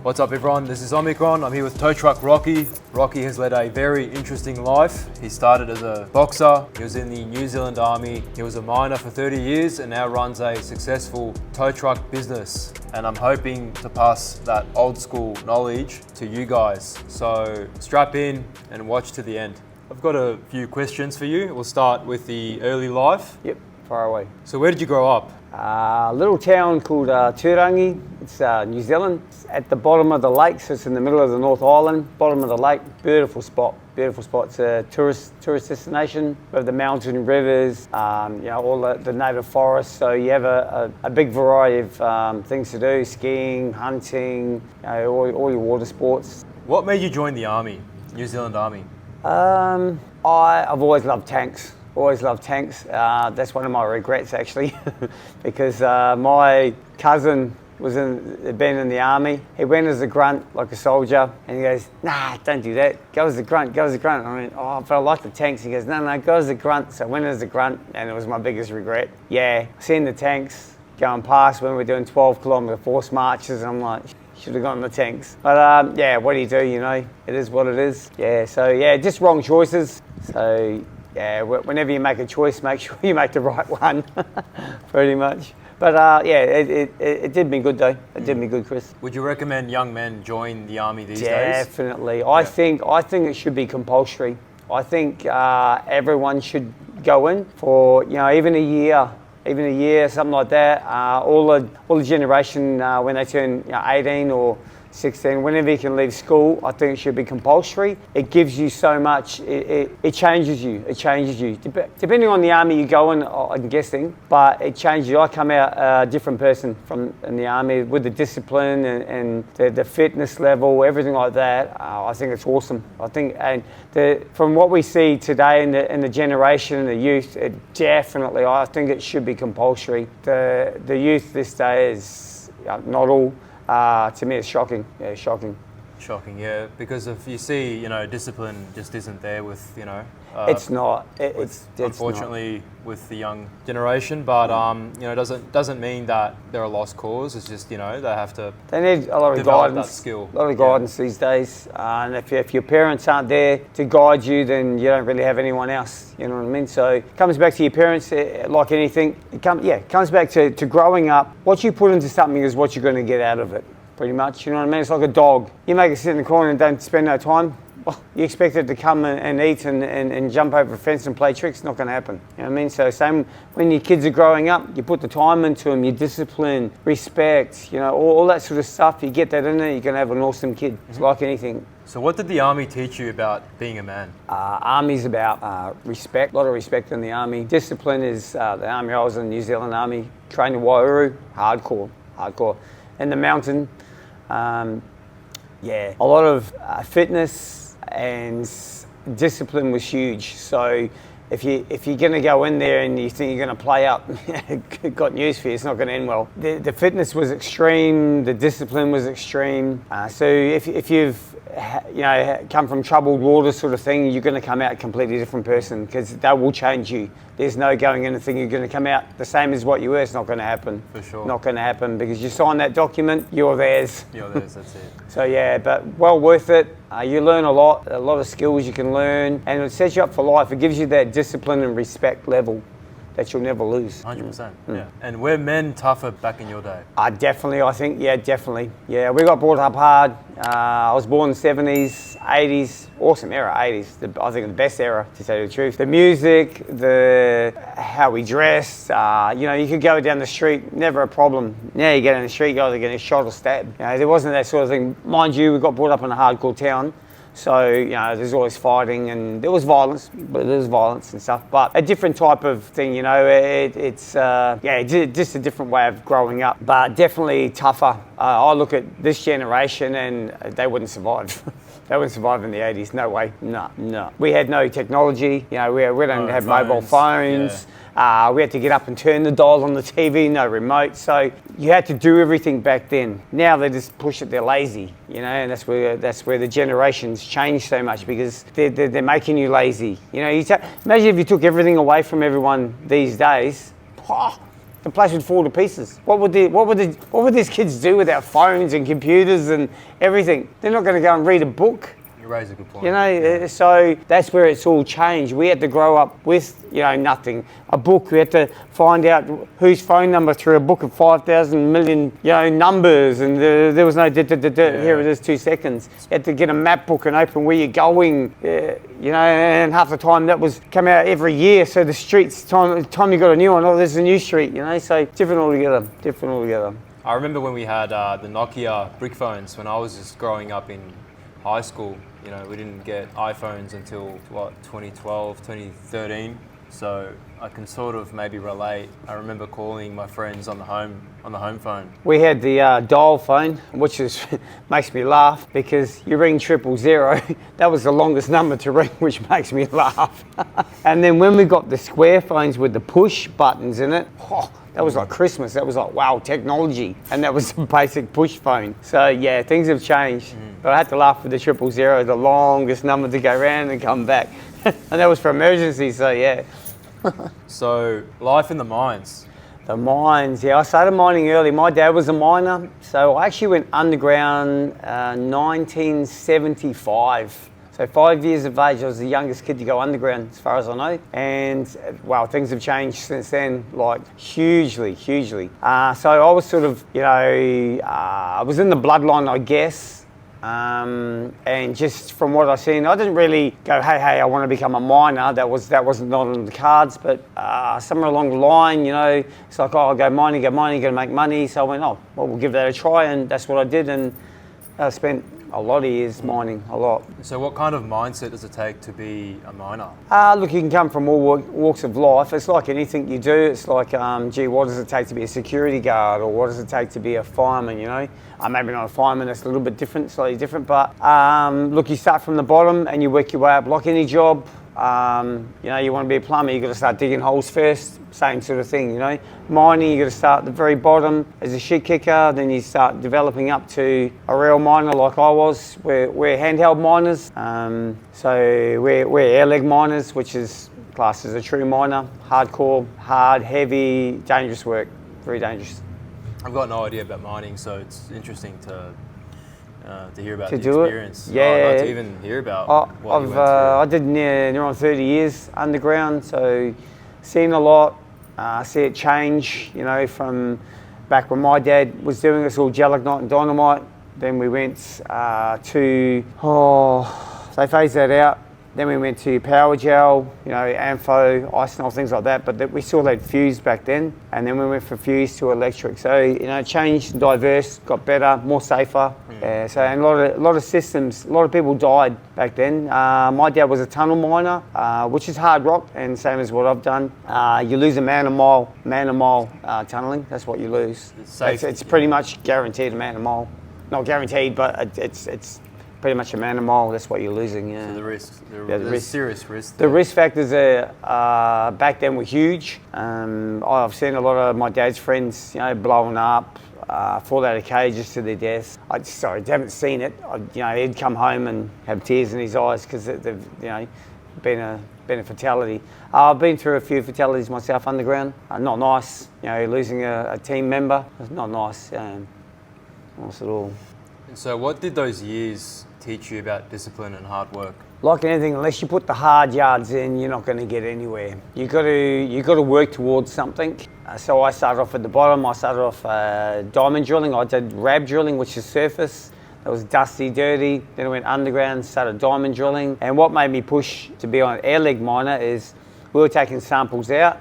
What's up everyone, this is Omikron. I'm here with tow truck Rocky. Rocky has led a very interesting life. He started as a boxer, he was in the New Zealand Army, he was a miner for 30 years and now runs a successful tow truck business. And I'm hoping to pass that old school knowledge to you guys. So strap in and watch to the end. I've got a few questions for you. We'll start with the early life. Yep, far away. So where did you grow up? A little town called Turangi. It's New Zealand. It's at the bottom of the lake, so it's in the middle of the North Island, bottom of the lake. Beautiful spot. Beautiful spot. It's a tourist destination. We have the mountain rivers, all the native forests. So you have a big variety of things to do: skiing, hunting, all your water sports. What made you join the army, New Zealand Army? I've always loved tanks. Always loved tanks. That's one of my regrets actually, because my cousin had been in the army. He went as a grunt, like a soldier, and he goes, "Nah, don't do that. Go as a grunt. Go as a grunt." I went, "Oh, but I like the tanks." He goes, "No, go as a grunt." So I went as a grunt, and it was my biggest regret. Yeah, seeing the tanks going past when we're doing 12-kilometre force marches, and I'm like, should have gone the tanks. But yeah, what do? It is what it is. Yeah, so yeah, just wrong choices. So yeah, whenever you make a choice, make sure you make the right one, pretty much. But yeah, it did me good though. It did me good, Chris. Would you recommend young men join the army these days? Definitely. I think it should be compulsory. I think everyone should go in for even a year, something like that. All the generation when they turn 18 or 16, whenever you can leave school, I think it should be compulsory. It gives you so much. It changes you. It changes you. Depending on the army you go in, I'm guessing, but it changes you. I come out a different person in the army with the discipline and the fitness level, everything like that. I think it's awesome. I think, and from what we see today in the generation and the youth, I think it should be compulsory. The youth this day is not all. To me, it's shocking. Yeah, shocking. Shocking, yeah. Because if you see, discipline just isn't there with, it's not. It's unfortunately not. With the young generation, but doesn't mean that they're a lost cause. It's just they have to. They need a lot of guidance. That skill. A lot of guidance these days, and if your parents aren't there to guide you, then you don't really have anyone else. You know what I mean? So it comes back to your parents, like anything. It comes back to growing up. What you put into something is what you're going to get out of it. Pretty much, you know what I mean? It's like a dog. You make it sit in the corner and don't spend no time. Well, you expect it to come and eat and jump over a fence and play tricks. Not going to happen. You know what I mean? So same when your kids are growing up, you put the time into them, your discipline, respect, all that sort of stuff. You get that in there, you're going to have an awesome kid. It's like anything. So what did the army teach you about being a man? Army's about respect, a lot of respect in the army. Discipline is the army. I was in the New Zealand Army, trained in Waiouru, hardcore. In the mountain, a lot of fitness and discipline was huge. So if you're going to go in there and you think you're going to play up, got news for you, it's not going to end well. The fitness was extreme, the discipline was extreme. So if you've come from troubled water sort of thing, you're going to come out a completely different person because that will change you. There's no going in and thinking you're going to come out the same as what you were. It's not going to happen. For sure. Not going to happen because you sign that document, you're theirs. You're theirs, that's it. So yeah, but well worth it. You learn a lot of skills you can learn, and it sets you up for life. It gives you that discipline and respect level that you'll never lose. 100%, yeah. And were men tougher back in your day? Definitely, I think, definitely. Yeah, we got brought up hard. I was born in the 70s, 80s, awesome era, 80s. I think the best era, to tell you the truth. The music, how we dressed, you could go down the street, never a problem. Now you get in the street, you're either getting shot or stabbed. There wasn't that sort of thing. Mind you, we got brought up in a hardcore town. So, there's always fighting and there was violence, and stuff, but a different type of thing, it's just a different way of growing up, but definitely tougher. I look at this generation and they wouldn't survive. They wouldn't survive in the 80s, no way, no. We had no technology, we don't have mobile phones. Yeah. We had to get up and turn the dial on the TV, no remote. So you had to do everything back then. Now they just push it, they're lazy, and that's where the generations change so much because they're making you lazy. Imagine if you took everything away from everyone these days. The place would fall to pieces. What would these kids do without phones and computers and everything? They're not going to go and read a book. You raise a good point. You know, so that's where it's all changed. We had to grow up with, you know, nothing. A book, we had to find out whose phone number through a book of 5,000 million, you know, numbers, and there was no here it is, 2 seconds. You had to get a map book and open where you're going, you know, and half the time that was come out every year. So the streets, time you got a new one, oh, there's a new street, you know, so different altogether. I remember when we had the Nokia brick phones when I was just growing up in high school. You know, we didn't get iPhones until, 2012, 2013. So I can sort of maybe relate. I remember calling my friends on the home phone. We had the dial phone, which makes me laugh because you ring 000. That was the longest number to ring, which makes me laugh. And then when we got the square phones with the push buttons in it, that was like Christmas. That was like, wow, technology. And that was a basic push phone. So yeah, things have changed. But I had to laugh with the 000, the longest number to go around and come back. And that was for emergencies, so yeah. So life in the mines. The mines, yeah, I started mining early. My dad was a miner, so I actually went underground 1975. So 5 years of age, I was the youngest kid to go underground, as far as I know. And wow, things have changed since then, like hugely. So I was sort of, you know, I was in the bloodline, I guess. And just from what I've seen, I didn't really go, hey, I want to become a miner. That wasn't not on the cards. But somewhere along the line, you know, it's like, oh, I'll go mining, got to make money. So I went, oh, well, we'll give that a try, and that's what I did. And I spent a lot of years mining, a lot. So what kind of mindset does it take to be a miner? Look, you can come from all walks of life. It's like anything you do. It's like, gee, what does it take to be a security guard, or what does it take to be a fireman, you know? Maybe not a fireman, that's a little bit different, slightly different, but look, you start from the bottom and you work your way up like any job. You know, you want to be a plumber, you've got to start digging holes first, same sort of thing, you know. Mining, you've got to start at the very bottom as a shit kicker, then you start developing up to a real miner like I was. We're handheld miners, so we're air leg miners, which is classed as a true miner. Hardcore, hard, heavy, dangerous work, very dangerous. I've got no idea about mining, so it's interesting to hear about to the do experience. It. Yeah, I'd like to even hear about what you went through. I did near on 30 years underground, so seen a lot. See it change, you know, from back when my dad was doing this all gelignite and dynamite. Then we went to they phased that out. Then we went to power gel, you know, ampho, icenol, things like that. But we still had fuse back then. And then we went from fuse to electric. So, you know, changed, diverse, got better, more safer. Yeah, so and a lot of systems, a lot of people died back then. My dad was a tunnel miner, which is hard rock, and same as what I've done. You lose a man a mile tunneling. That's what you lose. It's pretty much guaranteed a man a mile. Not guaranteed, but it's pretty much a man a mile. That's what you're losing. Yeah. So the risks, there's serious risks. The risk factors back then were huge. I've seen a lot of my dad's friends, you know, blowing up, fall out of cages to their deaths. I haven't seen it. You know, he'd come home and have tears in his eyes because they've, you know, been a fatality. I've been through a few fatalities myself underground. Not nice. You know, losing a team member. It's not nice. Nice at all. And so, what did those years teach you about discipline and hard work? Like anything, unless you put the hard yards in, you're not going to get anywhere. You got to work towards something. So I started off at the bottom. I started off diamond drilling. I did rab drilling, which is surface. That was dusty, dirty. Then I went underground, started diamond drilling. And what made me push to be on an air leg miner is we were taking samples out,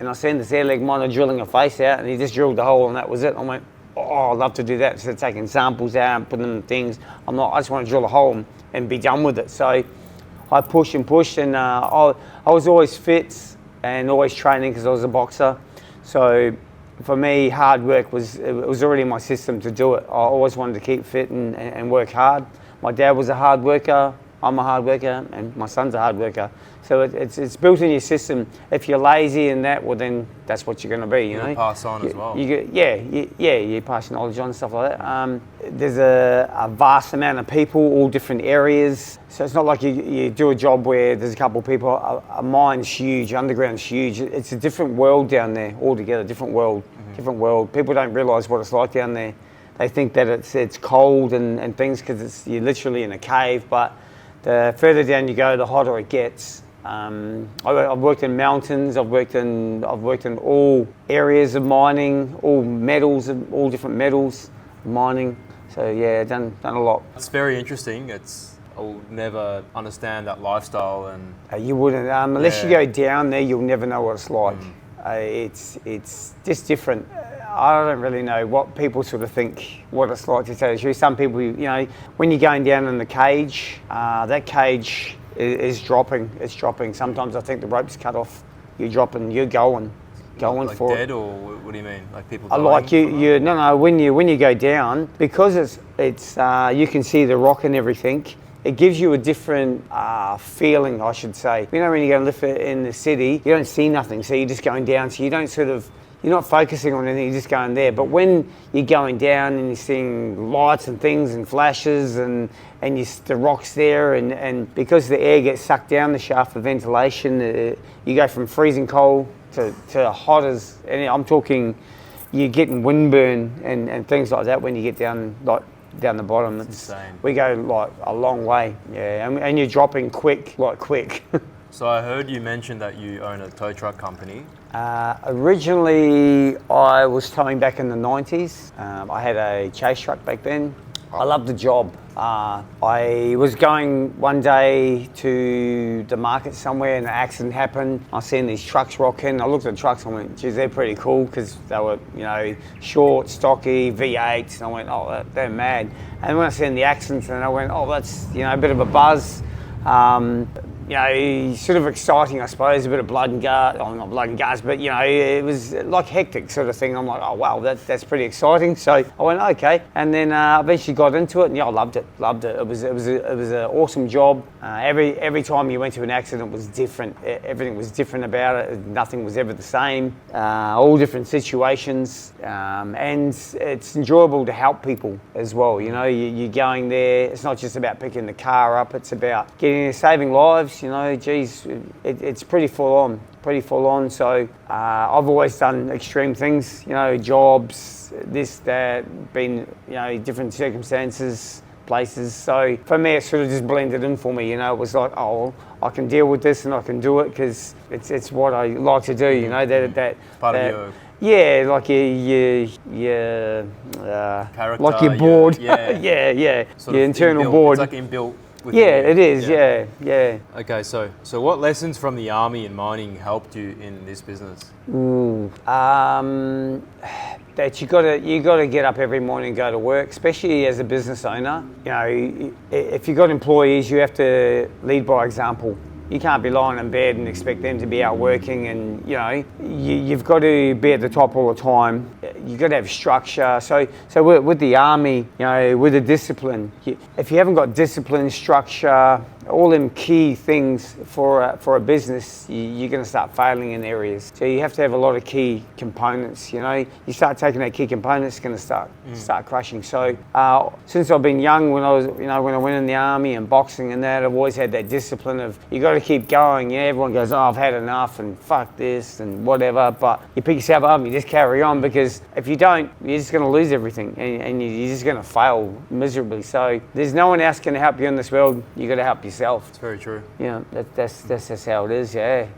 and I seen this air leg miner drilling a face out, and he just drilled the hole, and that was it. I went, oh, I'd love to do that instead of taking samples out and putting them in things. I just want to drill a hole and be done with it. So I pushed and pushed, and I was always fit and always training because I was a boxer. So for me, hard work was already in my system to do it. I always wanted to keep fit and work hard. My dad was a hard worker. I'm a hard worker, and my son's a hard worker. So it's built in your system. If you're lazy in that, well then that's what you're going to be. You know, pass on as well. You pass knowledge on and stuff like that. There's a vast amount of people, all different areas. So it's not like you do a job where there's a couple of people. A mine's huge, underground's huge. It's a different world down there altogether. Different world. Different world. People don't realise what it's like down there. They think that it's cold and things because you're literally in a cave. But the further down you go, the hotter it gets. I've worked in mountains. I've worked in all areas of mining, all metals, all different metals, mining. So yeah, done a lot. It's very interesting. I'll never understand that lifestyle, and you wouldn't unless you go down there. You'll never know what it's like. It's just different. I don't really know what people sort of think what it's like, to tell you the truth. Some people, when you're going down in the cage, that cage is dropping. It's dropping. Sometimes I think the rope's cut off. You're dropping. You're going like for dead, it. or what do you mean? Like people dying? Like no. When you go down, because it's you can see the rock and everything. It gives you a different feeling, I should say. When you go and live in the city, you don't see nothing, so you're just going down. So you don't you're not focusing on anything, you're just going there. But when you're going down and you're seeing lights and things and flashes and the rock's there, and because the air gets sucked down the shaft for ventilation, you go from freezing cold to hot as, and I'm talking, you're getting windburn and things like that when you get down the bottom. It's insane. We go like a long way, yeah, and you're dropping quick. So I heard you mention that you own a tow truck company. Originally, I was towing back in the 90s. I had a chase truck back then. I loved the job. I was going one day to the market somewhere and an accident happened. I seen these trucks rocking. I looked at the trucks and I went, geez, they're pretty cool because they were, short, stocky, V8s. And I went, oh, they're mad. And when I seen the accidents, and I went, oh, that's, a bit of a buzz. Sort of exciting, I suppose, a bit of blood and guts, not blood and guts, but, it was like hectic sort of thing. I'm like, oh, wow, that's pretty exciting. So I went, okay. And then eventually got into it, and I loved it. It was an awesome job. Every time you went to an accident was different. Everything was different about it. Nothing was ever the same. All different situations. And it's enjoyable to help people as well. You're going there. It's not just about picking the car up. It's about saving lives. It's pretty full on. So I've always done extreme things, jobs, this, that, been, different circumstances, places. So for me, it sort of just blended in for me, it was like, oh, I can deal with this and I can do it because it's what I like to do, that part of your... Yeah, like your character, like your board. Yeah. yeah. Sort your of internal inbuilt, board. It's like inbuilt. Yeah, it is. Yeah. Okay, so what lessons from the army and mining helped you in this business? That you gotta get up every morning and go to work, especially as a business owner. If you've got employees, you have to lead by example. You can't be lying in bed and expect them to be out working, and you've got to be at the top all the time. You've got to have structure. So with the army, with the discipline, if you haven't got discipline, structure, all them key things for a business, you're going to start failing in areas. So you have to have a lot of key components. You start taking that key components, it's going to start crashing. So since I've been young, when I went in the army and boxing and that, I've always had that discipline of you got to keep going. Everyone goes, oh, I've had enough and fuck this and whatever. But you pick yourself up and you just carry on, because if you don't, you're just going to lose everything and you're just going to fail miserably. So there's no one else going to help you in this world. You got to help yourself. It's very true. That's just how it is. Yeah.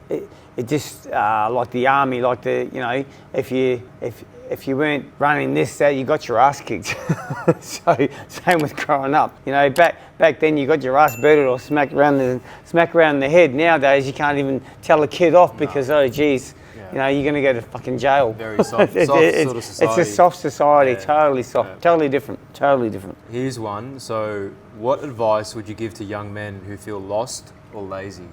It just like the army, like if you weren't running this, that, you got your ass kicked. So same with growing up. Back then you got your ass booted or smacked around the head. Nowadays you can't even tell a kid off because oh geez. Yeah. You're going to go to fucking jail. Very soft, sort of society. It's a soft society, Yeah. totally soft, Yeah. totally different. Here's one. So what advice would you give to young men who feel lost or lazy?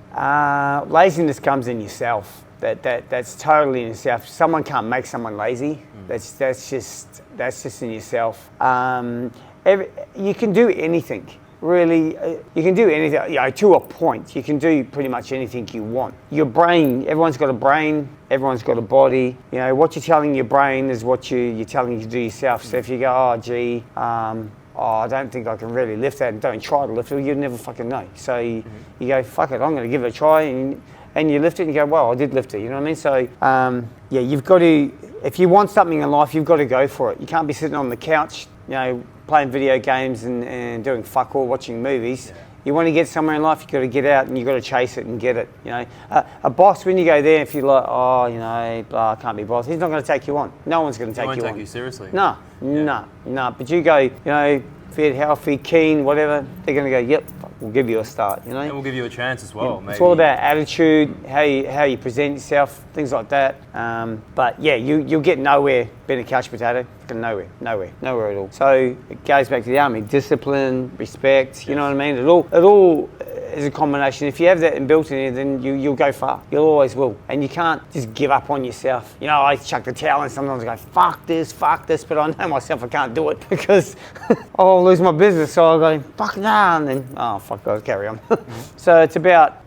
Laziness comes in yourself. That's totally in yourself. Someone can't make someone lazy. That's just in yourself. You can do anything. really, you can do anything, to a point. You can do pretty much anything you want. Your brain, everyone's got a brain, everyone's got a body. What you're telling your brain is what you're telling you to do yourself. So if you go, I don't think I can really lift that, and don't try to lift it, you'd never fucking know. So you go, fuck it, I'm going to give it a try, and you lift it and you go, well, I did lift it, you know what I mean? So, you've got to, if you want something in life, you've got to go for it. You can't be sitting on the couch, playing video games and doing fuck all, watching movies. Yeah. You want to get somewhere in life, you've got to get out and you've got to chase it and get it, A boss, when you go there, if you're like, blah, I can't be boss, he's not going to take you on. No one's going to take you on. He won't take you seriously. No. But you go, fit, healthy, keen, whatever, they're going to go, yep, we'll give you a start, And we'll give you a chance as well, maybe. It's all about attitude, how you present yourself, things like that. But yeah, you'll get nowhere being a couch potato. Nowhere at all. So it goes back to the army, discipline, respect, you know what I mean? It all is a combination. If you have that inbuilt in you, then you'll go far. You'll always will. And you can't just give up on yourself. I chuck the towel and sometimes I go, fuck this, but I know myself I can't do it because I'll lose my business. So I'll go, fuck nah, and then, I'll carry on. So it's about,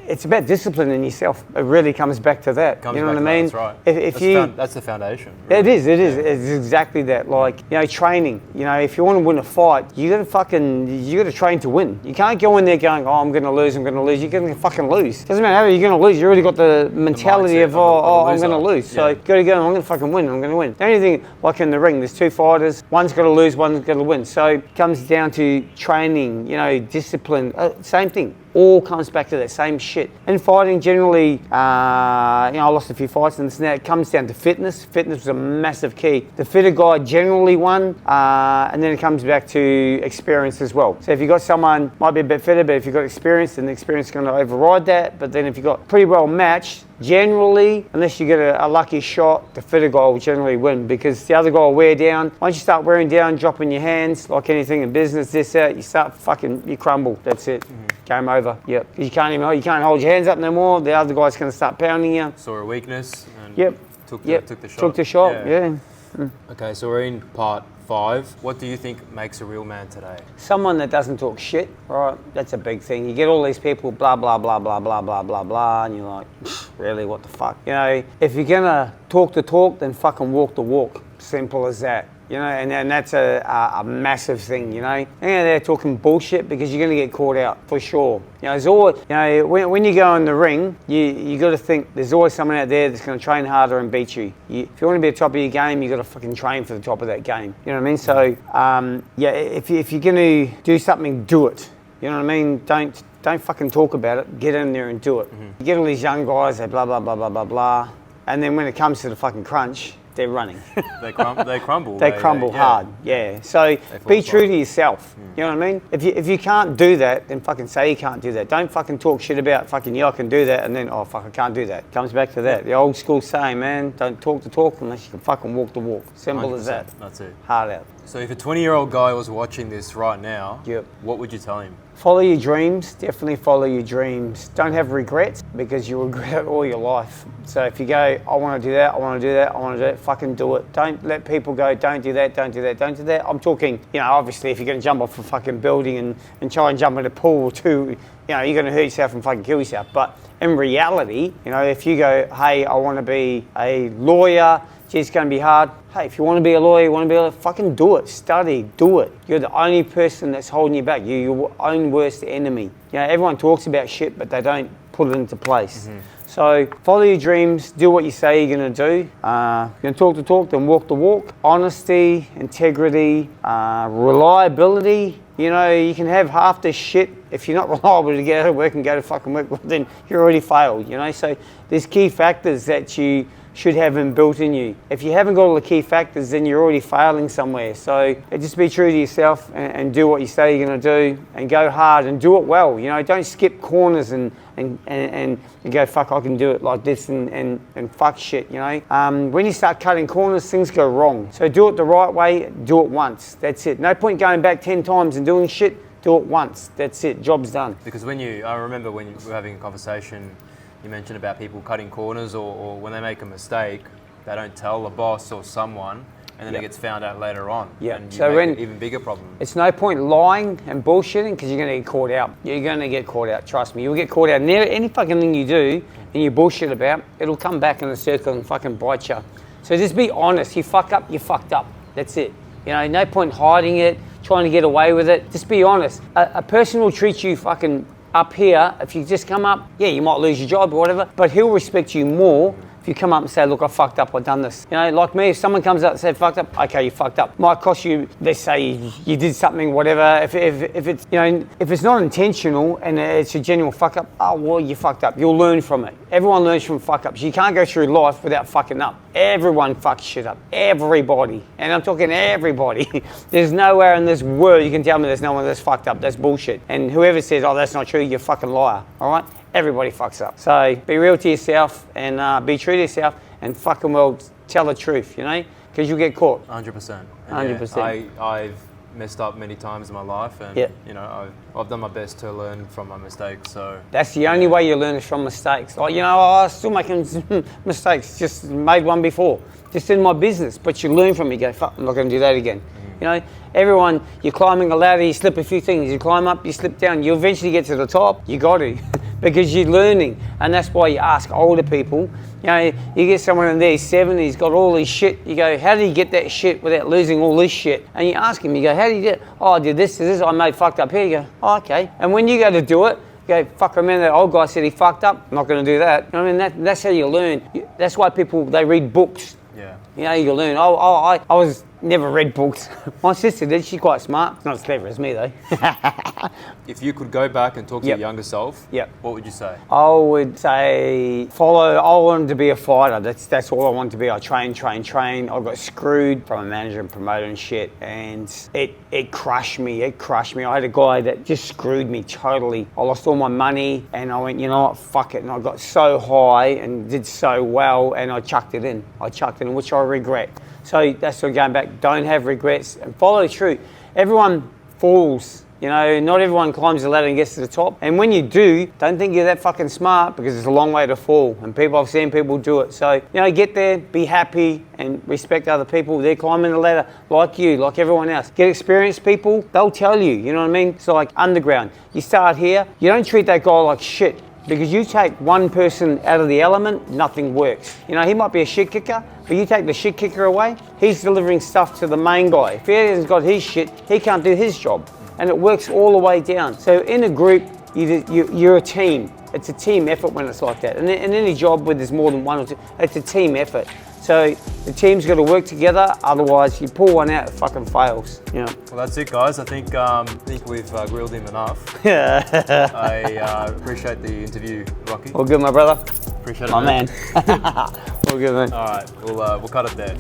it's about discipline in yourself. It really comes back to that. You know what I mean? That's right. That's the foundation. Really. It is. It's exactly that. Like, training. If you want to win a fight, you got to train to win. You can't go in there going, I'm going to lose. You're going to fucking lose. Doesn't matter how you're going to lose. You already got the mentality of I'm going to lose. So you got to go, I'm going to fucking win. I'm going to win. The only thing, like in the ring, there's two fighters. One's got to lose, one's got to win. So it comes down to training, discipline. Same thing. All comes back to that same shit. And fighting generally, I lost a few fights and this and that. It comes down to fitness. Fitness was a massive key. The fitter guy generally won, and then it comes back to experience as well. So if you've got someone, might be a bit fitter, but if you've got experience, then the experience is going to override that. But then if you've got pretty well matched, generally, unless you get a lucky shot, the fitter guy will generally win because the other guy will wear down. Once you start wearing down, dropping your hands, like anything in business, you crumble. That's it. Game over. Yep. You can't hold your hands up no more. The other guy's going to start pounding you. Saw a weakness and took the shot. Took the shot, yeah. Okay, so we're in part 5. What do you think makes a real man today? Someone that doesn't talk shit, right? That's a big thing. You get all these people, blah, blah, blah, blah, blah, blah, blah, blah, and you're like, really, what the fuck? If you're going to talk the talk, then fucking walk the walk. Simple as that. And that's a massive thing, And they're talking bullshit because you're going to get caught out for sure. There's always, when you go in the ring, you got to think there's always someone out there that's going to train harder and beat you. If you want to be at the top of your game, you got to fucking train for the top of that game. You know what I mean? So, if you're going to do something, do it. You know what I mean? Don't fucking talk about it. Get in there and do it. You get all these young guys, they blah, blah, blah, blah, blah, blah. And then when it comes to the fucking crunch, they're running. They crumble. They crumble hard, yeah. So be true to yourself. You know what I mean? If you can't do that, then fucking say you can't do that. Don't fucking talk shit about fucking, I can do that, and then, I can't do that. Comes back to that. The old school saying, man, don't talk the talk unless you can fucking walk the walk. Simple as that. That's it. Hard out. So if a 20-year-old guy was watching this right now, what would you tell him? Follow your dreams, definitely follow your dreams. Don't have regrets because you regret it all your life. So if you go, I want to do that, I want to do that, I want to do it, fucking do it. Don't let people go, don't do that, don't do that, don't do that. I'm talking, obviously if you're going to jump off a fucking building and try and jump in a pool or two, you're going to hurt yourself and fucking kill yourself. But in reality, if you go, hey, I want to be a lawyer, it's going to be hard. Hey, if you want to be a lawyer, fucking do it. Study, do it. You're the only person that's holding you back. You're your own worst enemy. Everyone talks about shit, but they don't put it into place. So follow your dreams, do what you say you're going to do. You're going to talk the talk, then walk the walk. Honesty, integrity, reliability. You can have half this shit. If you're not reliable to get out of work and go to fucking work, well, then you're already failed, So there's key factors that you should have inbuilt in you. If you haven't got all the key factors, then you're already failing somewhere. So just be true to yourself and do what you say you're going to do and go hard and do it well. Don't skip corners and go, fuck, I can do it like this and fuck shit, When you start cutting corners, things go wrong. So do it the right way, do it once. That's it. No point going back 10 times and doing shit. Do it once. That's it. Job's done. Because I remember when we were having a conversation, you mentioned about people cutting corners or when they make a mistake, they don't tell the boss or someone. and then it gets found out later on. Yeah. And you So make an even bigger problem. It's no point lying and bullshitting because you're going to get caught out. You're going to get caught out. Trust me. You'll get caught out. Any fucking thing you do and you bullshit about, it'll come back in a circle and fucking bite you. So just be honest. You fuck up, you fucked up. That's it. You know, no point hiding it, trying to get away with it. Just be honest. A person will treat you fucking up here. If you just come up, yeah, you might lose your job or whatever, but he'll respect you more if you come up and say, look, I fucked up, I've done this. You know, like me, if someone comes up and says, fucked up, okay, you fucked up. Might cost you, let's say you did something, whatever. If it's, you know, if it's not intentional and it's a genuine fuck up, oh, well, you fucked up. You'll learn from it. Everyone learns from fuck ups. You can't go through life without fucking up. Everyone fucks shit up. Everybody. And I'm talking everybody. There's nowhere in this world you can tell me there's no one that's fucked up. That's bullshit. And whoever says, oh, that's not true, you're a fucking liar. All right? Everybody fucks up. So be real to yourself and be true to yourself and fucking well tell the truth, you know? Because you'll get caught. 100%. 100%. I've messed up many times in my life, and you know, I've done my best to learn from my mistakes. So that's the only way you learn is from mistakes. Like, you know, I'm still making mistakes. Just made one before. Just in my business, but you learn from it. You go, fuck, I'm not going to do that again. You know, everyone, you're climbing a ladder, you slip a few things. You climb up, you slip down. You eventually get to the top. You got to. Because you're learning, and that's why you ask older people. You know, you get someone in their 70s, got all this shit. You go, how did you get that shit without losing all this shit? And you ask him, you go, how did you do it? Oh, I did this, I made fucked up here. You go, oh, okay. And when you go to do it, you go, fuck, remember that old guy said he fucked up? I'm not going to do that. You know what I mean? That's how you learn. That's why people, they read books. Yeah. You know, you learn. I was never read books. My sister did. She's quite smart. Not as clever as me, though. If you could go back and talk to your younger self, what would you say? I would say I wanted to be a fighter. That's all I wanted to be. I trained. I got screwed from a manager and promoter and shit, and it crushed me. I had a guy that just screwed me totally. I lost all my money, and I went, you know what, fuck it. And I got so high and did so well, and I chucked it in. Which I regret. So that's what going back. Don't have regrets and follow the truth. Everyone falls. You know, not everyone climbs the ladder and gets to the top. And when you do, don't think you're that fucking smart because it's a long way to fall. And I've seen people do it. So, you know, get there, be happy and respect other people. They're climbing the ladder like you, like everyone else. Get experienced people, they'll tell you, you know what I mean? It's like underground. You start here, you don't treat that guy like shit. Because you take one person out of the element, nothing works. You know, he might be a shit kicker, but you take the shit kicker away, he's delivering stuff to the main guy. If he hasn't got his shit, he can't do his job. And it works all the way down. So in a group, you're a team. It's a team effort when it's like that. And in any job where there's more than one or two, it's a team effort. So the team's got to work together, otherwise you pull one out, it fucking fails. Yeah. Well, that's it, guys. I think we've grilled him enough. Yeah. I appreciate the interview, Rocky. All good, my brother. Appreciate it, my man. All good, man. All right, we'll cut it there.